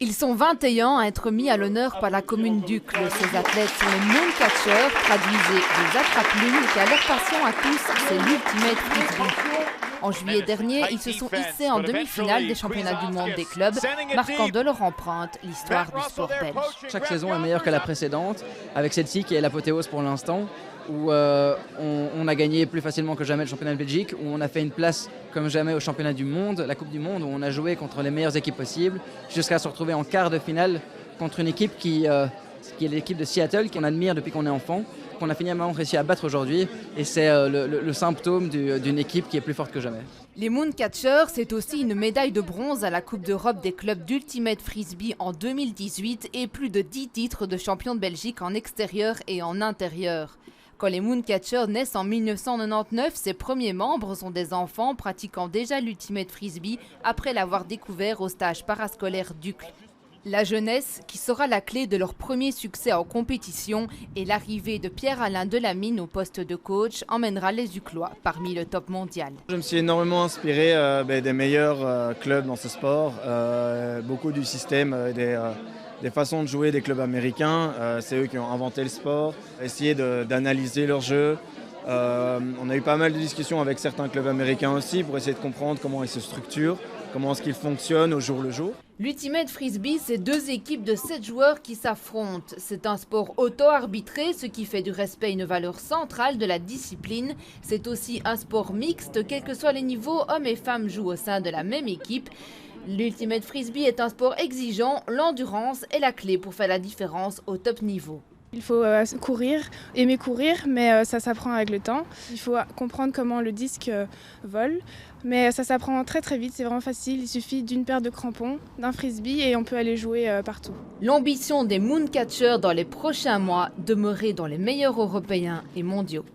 Ils sont 21 à être mis à l'honneur par la commune d'Uccle. Ces athlètes sont les mooncatchers, traduisez des attrape-lunes, car leur passion à tous, c'est l'ultimate frisbee. En juillet dernier, ils se sont hissés en demi-finale des championnats du monde des clubs, marquant de leur empreinte l'histoire du sport belge. Chaque saison est meilleure que la précédente, avec celle-ci qui est l'apothéose pour l'instant, où on a gagné plus facilement que jamais le championnat de Belgique, où on a fait une place comme jamais au championnat du monde, la Coupe du Monde, où on a joué contre les meilleures équipes possibles, jusqu'à se retrouver en quart de finale contre une équipe qui est l'équipe de Seattle, qu'on admire depuis qu'on est enfant, qu'on a finalement réussi à battre aujourd'hui, et c'est le symptôme d'une équipe qui est plus forte que jamais. Les mooncatchers, c'est aussi une médaille de bronze à la Coupe d'Europe des clubs d'Ultimate Frisbee en 2018 et plus de 10 titres de champion de Belgique en extérieur et en intérieur. Quand les mooncatchers naissent en 1999, ses premiers membres sont des enfants pratiquant déjà l'Ultimate Frisbee après l'avoir découvert au stage parascolaire d'Uccle. La jeunesse, qui sera la clé de leur premier succès en compétition, et l'arrivée de Pierre-Alain Delamine au poste de coach emmènera les Uclois parmi le top mondial. Je me suis énormément inspiré des meilleurs clubs dans ce sport, beaucoup du système, des façons de jouer des clubs américains. C'est eux qui ont inventé le sport, essayer d'analyser leur jeu. On a eu pas mal de discussions avec certains clubs américains aussi pour essayer de comprendre comment ils se structurent, comment est-ce qu'ils fonctionnent au jour le jour. L'Ultimate Frisbee, c'est 2 équipes de 7 joueurs qui s'affrontent. C'est un sport auto-arbitré, ce qui fait du respect une valeur centrale de la discipline. C'est aussi un sport mixte, quels que soient les niveaux, hommes et femmes jouent au sein de la même équipe. L'Ultimate Frisbee est un sport exigeant, l'endurance est la clé pour faire la différence au top niveau. Il faut courir, aimer courir, mais ça s'apprend avec le temps. Il faut comprendre comment le disque vole, mais ça s'apprend très très vite, c'est vraiment facile. Il suffit d'une paire de crampons, d'un frisbee et on peut aller jouer partout. L'ambition des mooncatchers dans les prochains mois, demeurer dans les meilleurs européens et mondiaux.